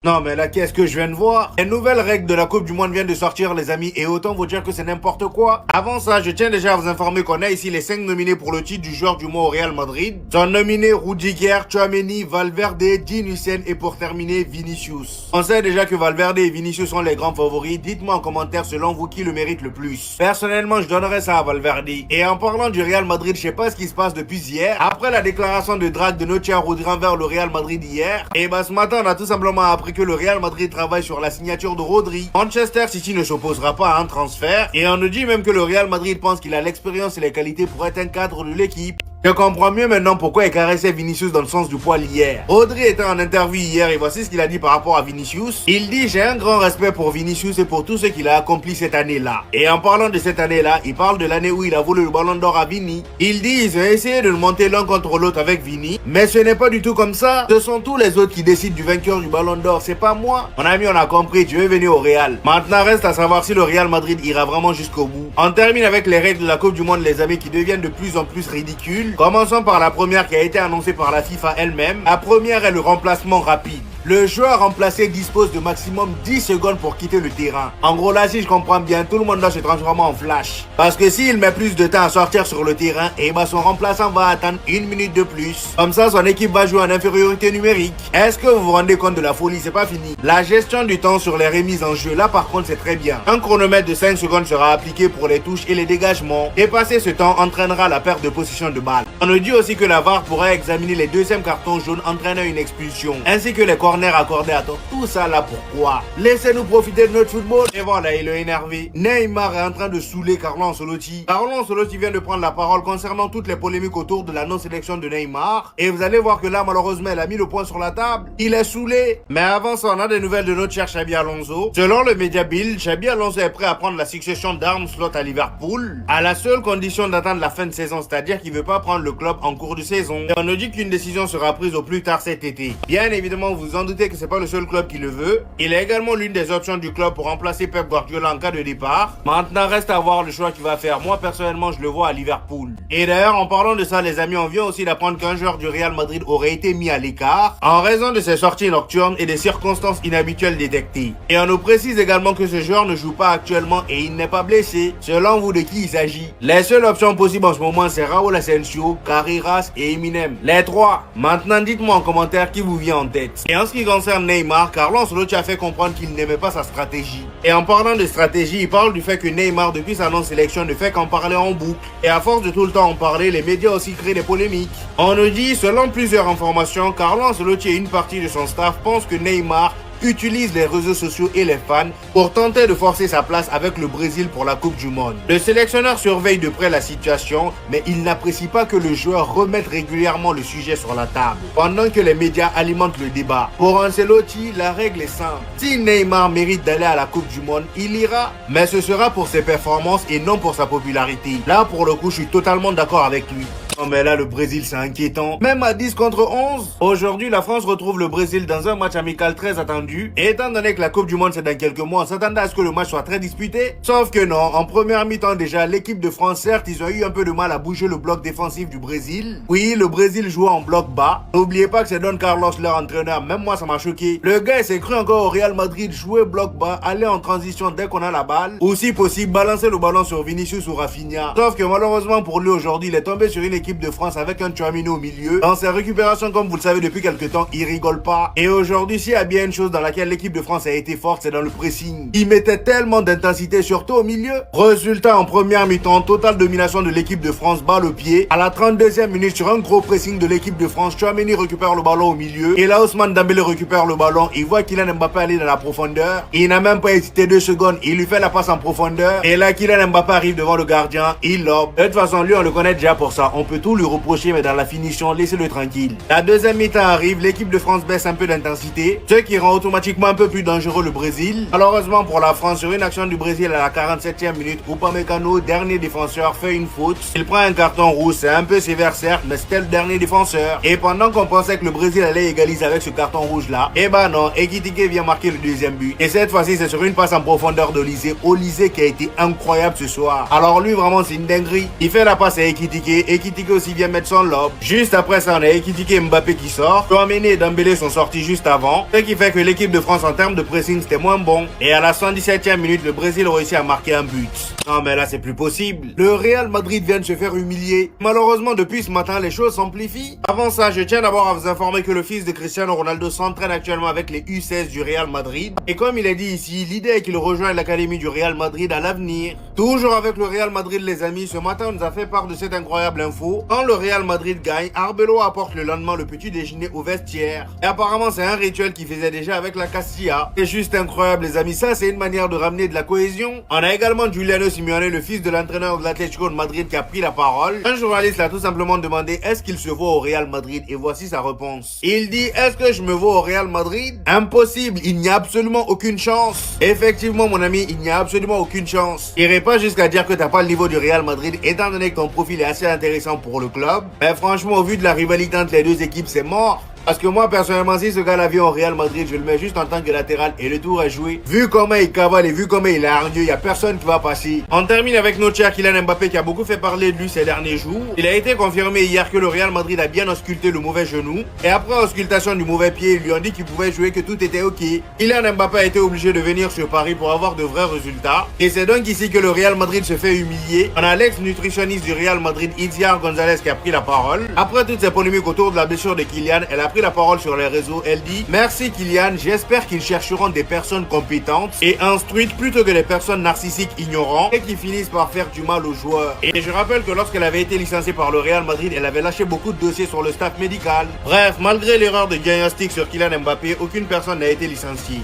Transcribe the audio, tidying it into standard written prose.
Non mais là, qu'est-ce que je viens de voir? Les nouvelles règles de la Coupe du Monde viennent de sortir, les amis, et autant vous dire que c'est n'importe quoi. Avant ça, je tiens déjà à vous informer qu'on a ici les 5 nominés pour le titre du joueur du mois au Real Madrid. Sont nominés Rudiger, Tchouaméni, Valverde, Dean Hussein et pour terminer, Vinicius. On sait déjà que Valverde et Vinicius sont les grands favoris. Dites-moi en commentaire selon vous qui le mérite le plus. Personnellement, je donnerais ça à Valverde. Et en parlant du Real Madrid, je sais pas ce qui se passe depuis hier. Après la déclaration de drague de notre cher Rodri envers le Real Madrid hier, et bah ce matin, on a tout simplement appris que le Real Madrid travaille sur la signature de Rodri. Manchester City ne s'opposera pas à un transfert. Et on nous dit même que le Real Madrid pense qu'il a l'expérience et les qualités pour être un cadre de l'équipe. Je comprends mieux maintenant pourquoi il caressait Vinicius dans le sens du poil hier. Rodri était en interview hier et voici ce qu'il a dit par rapport à Vinicius. Il dit: j'ai un grand respect pour Vinicius et pour tout ce qu'il a accompli cette année-là. Et en parlant de cette année-là, il parle de l'année où il a volé le ballon d'or à Vini. Il dit: ils ont essayé de le monter l'un contre l'autre avec Vini, mais ce n'est pas du tout comme ça. Ce sont tous les autres qui décident du vainqueur du ballon d'or, c'est pas moi. Mon ami, on a compris, tu veux venir au Real. Maintenant reste à savoir si le Real Madrid ira vraiment jusqu'au bout. On termine avec les règles de la Coupe du Monde, les amis, qui deviennent de plus en plus ridicules. Commençons par la première qui a été annoncée par la FIFA elle-même. La première est le remplacement rapide. Le joueur remplacé dispose de maximum 10 secondes pour quitter le terrain. En gros là, si je comprends bien, tout le monde doit se transformer en flash. Parce que s'il met plus de temps à sortir sur le terrain, et bah son remplaçant va attendre 1 minute de plus. Comme ça, son équipe va jouer en infériorité numérique. Est-ce que vous vous rendez compte de la folie? C'est pas fini. La gestion du temps sur les remises en jeu, là par contre c'est très bien. Un chronomètre de 5 secondes sera appliqué pour les touches et les dégagements. Dépasser ce temps entraînera la perte de possession de balle. On nous dit aussi que la VAR pourra examiner les deuxièmes cartons jaunes entraînant une expulsion, ainsi que les corners accordés à temps. Tout ça là pourquoi? Laissez-nous profiter de notre football. Et voilà, il est énervé. Neymar est en train de saouler Carlo Ancelotti. Carlo Ancelotti vient de prendre la parole concernant toutes les polémiques autour de la non-sélection de Neymar. Et vous allez voir que là, malheureusement, il a mis le point sur la table. Il est saoulé. Mais avant ça, on a des nouvelles de notre cher Xabi Alonso. Selon le média Bild, Xabi Alonso est prêt à prendre la succession d'Arne Slot à Liverpool, à la seule condition d'attendre la fin de saison, c'est-à-dire qu'il veut pas prendre le club en cours de saison. Et on nous dit qu'une décision sera prise au plus tard cet été. Bien évidemment, vous vous en doutez que c'est pas le seul club qui le veut. Il est également l'une des options du club pour remplacer Pep Guardiola en cas de départ. Maintenant, reste à voir le choix qu'il va faire. Moi, personnellement, je le vois à Liverpool. Et d'ailleurs, en parlant de ça, les amis, on vient aussi d'apprendre qu'un joueur du Real Madrid aurait été mis à l'écart en raison de ses sorties nocturnes et des circonstances inhabituelles détectées. Et on nous précise également que ce joueur ne joue pas actuellement et il n'est pas blessé. Selon vous, de qui il s'agit? Les seules options possibles en ce moment, c'est Raúl Asensio, Carreras et Eminem. Les trois. Maintenant, dites-moi en commentaire qui vous vient en tête. Et en ce qui concerne Neymar, Carlo Ancelotti a fait comprendre qu'il n'aimait pas sa stratégie. Et en parlant de stratégie, il parle du fait que Neymar, depuis sa non-sélection, ne fait qu'en parler en boucle. Et à force de tout le temps en parler, les médias aussi créent des polémiques. On nous dit, selon plusieurs informations, Carlo Ancelotti et une partie de son staff pensent que Neymar utilise les réseaux sociaux et les fans pour tenter de forcer sa place avec le Brésil pour la Coupe du Monde. Le sélectionneur surveille de près la situation, mais il n'apprécie pas que le joueur remette régulièrement le sujet sur la table, pendant que les médias alimentent le débat. Pour Ancelotti, la règle est simple. Si Neymar mérite d'aller à la Coupe du Monde, il ira, mais ce sera pour ses performances et non pour sa popularité. Là, pour le coup, je suis totalement d'accord avec lui. Non mais là le Brésil c'est inquiétant. Même à 10 contre 11. Aujourd'hui la France retrouve le Brésil dans un match amical très attendu. Et étant donné que la Coupe du Monde c'est dans quelques mois, on s'attendait à ce que le match soit très disputé. Sauf que non, en première mi-temps déjà, l'équipe de France, certes, ils ont eu un peu de mal à bouger le bloc défensif du Brésil. Oui, le Brésil joue en bloc bas. N'oubliez pas que c'est Don Carlos leur entraîneur, même moi ça m'a choqué. Le gars il s'est cru encore au Real Madrid, jouer bloc bas, aller en transition dès qu'on a la balle. Ou si possible, balancer le ballon sur Vinicius ou Rafinha. Sauf que malheureusement pour lui aujourd'hui, il est tombé sur une équipe de France avec un Tchouaméni au milieu. Dans ses récupérations, comme vous le savez depuis quelques temps, il rigole pas. Et aujourd'hui, s'il y a bien une chose dans laquelle l'équipe de France a été forte, c'est dans le pressing. Il mettait tellement d'intensité, surtout au milieu. Résultat, en première mi-temps, totale domination de l'équipe de France, balle au pied. À la 32e minute, sur un gros pressing de l'équipe de France, Tchouaméni récupère le ballon au milieu. Et là, Ousmane Dembélé récupère le ballon. Il voit Kylian Mbappé aller dans la profondeur. Il n'a même pas hésité 2 secondes. Il lui fait la passe en profondeur. Et là, Kylian Mbappé arrive devant le gardien. Il lobe. De toute façon, lui, on le connaît déjà pour ça. On peut tout lui reprocher, mais dans la finition, laissez-le tranquille. La deuxième mi-temps arrive, l'équipe de France baisse un peu d'intensité, ce qui rend automatiquement un peu plus dangereux le Brésil. Malheureusement pour la France, sur une action du Brésil à la 47e minute, Upamecano, dernier défenseur, fait une faute. Il prend un carton rouge, c'est un peu sévère certes, mais c'était le dernier défenseur. Et pendant qu'on pensait que le Brésil allait égaliser avec ce carton rouge là, et bah non, Ekitike vient marquer le deuxième but. Et cette fois-ci, c'est sur une passe en profondeur d'Olysée. Olysée qui a été incroyable ce soir. Alors lui, vraiment, c'est une dinguerie. Il fait la passe à Ekitike. Ekitike Ekitike aussi vient mettre son lob. Juste après ça, on a Ekitike et Mbappé qui sort. Chouameni et Dembélé sont sortis juste avant. Ce qui fait que l'équipe de France en termes de pressing c'était moins bon. Et à la 117e minute, le Brésil réussit à marquer un but. Non mais là c'est plus possible. Le Real Madrid vient de se faire humilier. Malheureusement depuis ce matin les choses s'amplifient. Avant ça, je tiens d'abord à vous informer que le fils de Cristiano Ronaldo s'entraîne actuellement avec les U16 du Real Madrid. Et comme il est dit ici, l'idée est qu'il rejoigne l'académie du Real Madrid à l'avenir. Toujours avec le Real Madrid les amis, ce matin on nous a fait part de cette incroyable info. Quand le Real Madrid gagne, Arbeloa apporte le lendemain le petit déjeuner au vestiaire. Et apparemment c'est un rituel qu'il faisait déjà avec la Castilla. C'est juste incroyable les amis, ça c'est une manière de ramener de la cohésion. On a également Giuliano Simeone, le fils de l'entraîneur de l'Atlético de Madrid qui a pris la parole. Un journaliste l'a tout simplement demandé est-ce qu'il se voit au Real Madrid et voici sa réponse. Il dit est-ce que je me vois au Real Madrid? Impossible, il n'y a absolument aucune chance. Effectivement mon ami, il n'y a absolument aucune chance. J'irai pas jusqu'à dire que t'as pas le niveau du Real Madrid étant donné que ton profil est assez intéressant pour le club. Mais franchement au vu de la rivalité entre les deux équipes c'est mort. Parce que moi, personnellement, si ce gars-là vient au Real Madrid, je le mets juste en tant que latéral et le tour est joué. Vu comment il cavale et vu comment il est hargneux, il n'y a personne qui va passer. On termine avec notre cher Kylian Mbappé qui a beaucoup fait parler de lui ces derniers jours. Il a été confirmé hier que le Real Madrid a bien ausculté le mauvais genou. Et après auscultation du mauvais pied, ils lui ont dit qu'il pouvait jouer, que tout était ok. Kylian Mbappé a été obligé de venir sur Paris pour avoir de vrais résultats. Et c'est donc ici que le Real Madrid se fait humilier. On a l'ex-nutritionniste du Real Madrid, Itziar Gonzalez, qui a pris la parole. Après toutes ces polémiques autour de la blessure de Kylian, elle a pris la parole sur les réseaux. Elle dit merci Kylian, j'espère qu'ils chercheront des personnes compétentes et instruites plutôt que des personnes narcissiques ignorantes et qui finissent par faire du mal aux joueurs. Et je rappelle que lorsqu'elle avait été licenciée par le Real Madrid, elle avait lâché beaucoup de dossiers sur le staff médical. Bref, malgré l'erreur de diagnostic sur Kylian Mbappé, aucune personne n'a été licenciée.